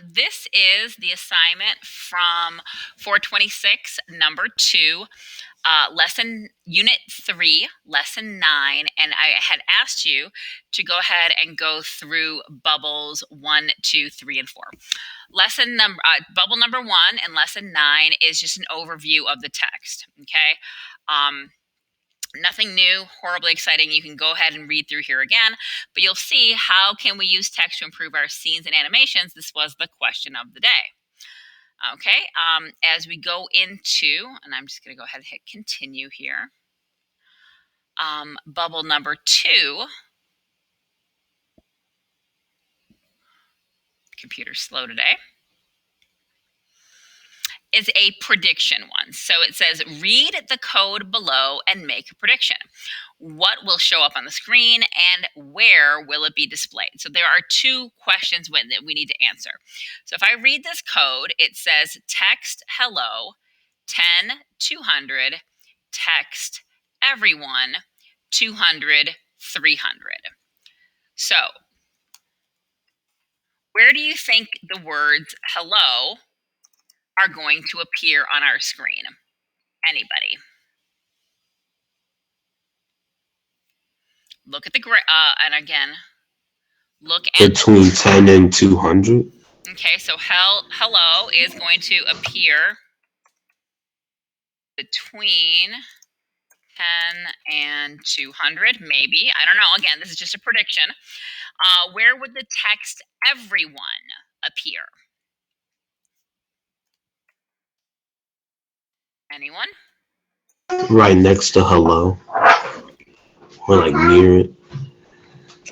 This is the assignment from 426, number 2, unit 3, lesson 9, and I had asked you to go ahead and go through bubbles 1, 2, 3, and 4. Bubble number 1 and lesson 9 is just an overview of the text. Okay. Nothing new, horribly exciting. You can go ahead and read through here again, but you'll see how can we use text to improve our scenes and animations. This was the question of the day. Okay, as we go into, and I'm just going to go ahead and hit continue here. Bubble number 2. Computer's slow today. Is a prediction one. So it says, read the code below and make a prediction. What will show up on the screen and where will it be displayed? So there are 2 questions that we need to answer. So if I read this code, it says text hello 10 200, text everyone 200 300. So where do you think the words hello are going to appear on our screen? Anybody? Look at the and again, look at Between 10 and 200. Okay, so hello is going to appear between 10 and 200, maybe. I don't know. Again, this is just a prediction. Where would the text everyone appear? Anyone? Right next to hello. Or like near it.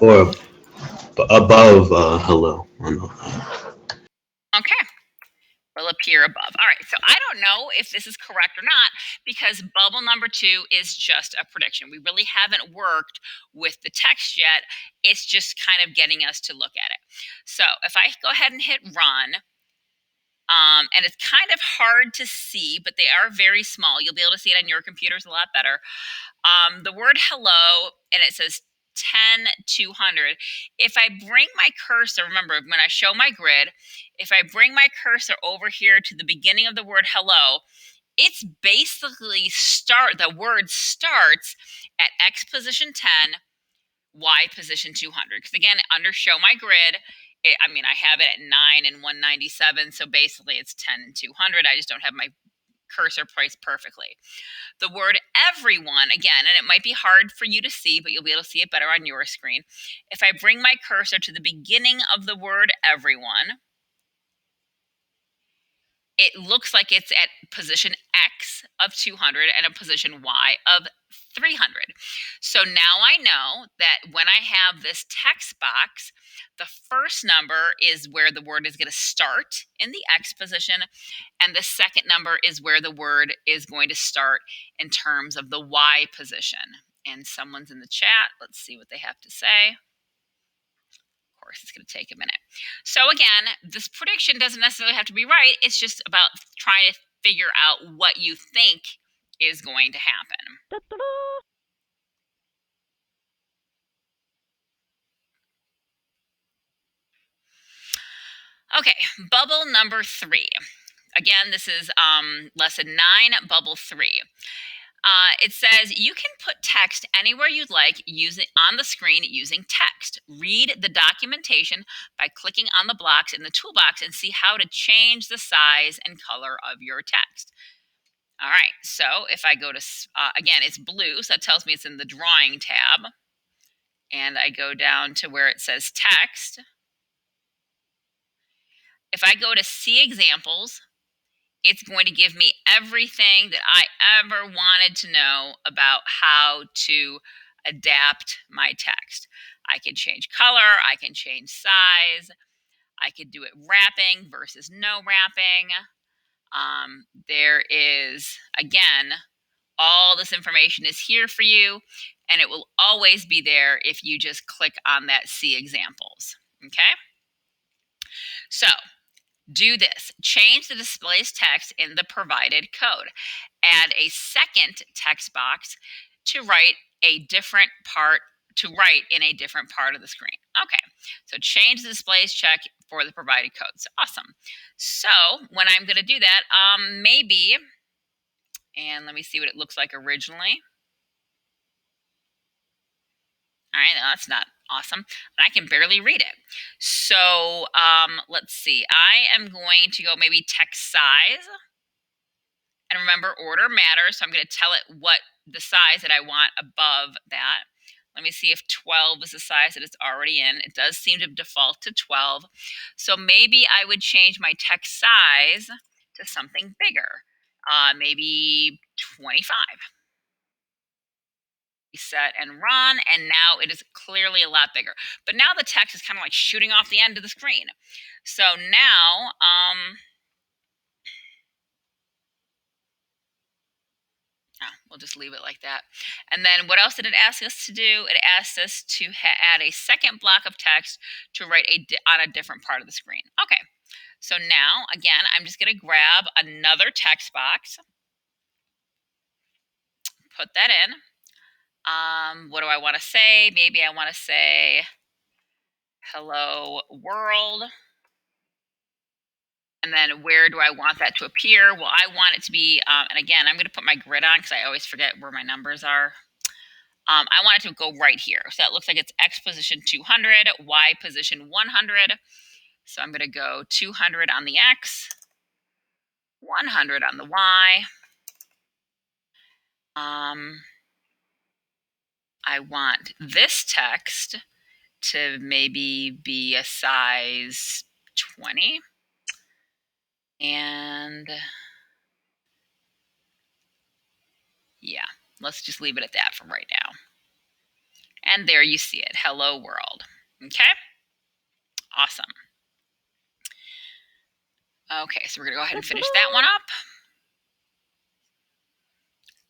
Or above hello. Okay. Will appear above. All right, so I don't know if this is correct or not because bubble number 2 is just a prediction. We really haven't worked with the text yet. It's just kind of getting us to look at it. So if I go ahead and hit run, and it's kind of hard to see, but they are very small. You'll be able to see it on your computers a lot better. The word hello, and it says 10 200. If I bring my cursor, remember when I show my grid, if I bring my cursor over here to the beginning of the word hello, it's basically the word starts at X position 10, Y position 200. Because again, under show my grid, I have it at 9 and 197. So basically it's 10 and 200. I just don't have my cursor placed perfectly. The word everyone, again, and it might be hard for you to see, but you'll be able to see it better on your screen. If I bring my cursor to the beginning of the word everyone, it looks like it's at position X of 200 and a position Y of 300. So now I know that when I have this text box, the first number is where the word is going to start in the X position, and the second number is where the word is going to start in terms of the Y position. And someone's in the chat. Let's see what they have to say. Of course, it's going to take a minute. So again, this prediction doesn't necessarily have to be right. It's just about trying to figure out what you think is going to happen. Okay, bubble number 3. Again, this is lesson 9, bubble 3. It says you can put text anywhere you'd like using on the screen using text. Read the documentation by clicking on the blocks in the toolbox and see how to change the size and color of your text. All right, so if I go to, again, it's blue, so that tells me it's in the drawing tab. And I go down to where it says text. If I go to see examples, it's going to give me everything that I ever wanted to know about how to adapt my text. I can change color, I can change size, I could do it wrapping versus no wrapping. There is, again, all this information is here for you, and it will always be there if you just click on that see examples. Okay? So, do this. Change the display's text in the provided code. Add a second text box to write in a different part of the screen. Okay, so change the display's for the provided codes. Awesome. So when I'm going to do that, maybe, and let me see what it looks like originally. All right, that's not awesome. I can barely read it. So let's see. I am going to go maybe text size. And remember, order matters. So I'm going to tell it what the size that I want above that. Let me see if 12 is the size that it's already in. It does seem to default to 12. So maybe I would change my text size to something bigger, maybe 25. Reset and run, and now it is clearly a lot bigger. But now the text is kind of like shooting off the end of the screen. So now, we'll just leave it like that. And then what else did it ask us to do? It asked us to add a second block of text to write on a different part of the screen. Okay, so now, again, I'm just going to grab another text box, put that in. What do I want to say? Maybe I want to say, hello world. And then where do I want that to appear? Well, I want it to be, and again, I'm going to put my grid on because I always forget where my numbers are. I want it to go right here. So that looks like it's X position 200, Y position 100. So I'm going to go 200 on the X, 100 on the Y. I want this text to maybe be a size 20. And yeah, let's just leave it at that for right now. And there you see it. Hello world. Okay? Awesome. Okay, so we're going to go ahead and finish that one up.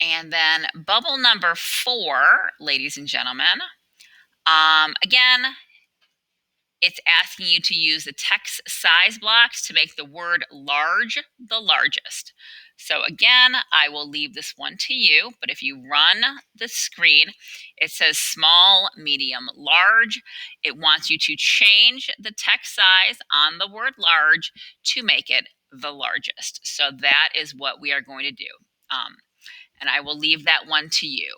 And then bubble number 4, ladies and gentlemen. Again, it's asking you to use the text size blocks to make the word large the largest. So again, I will leave this one to you, but if you run the screen, it says small, medium, large. It wants you to change the text size on the word large to make it the largest. So that is what we are going to do. And I will leave that one to you.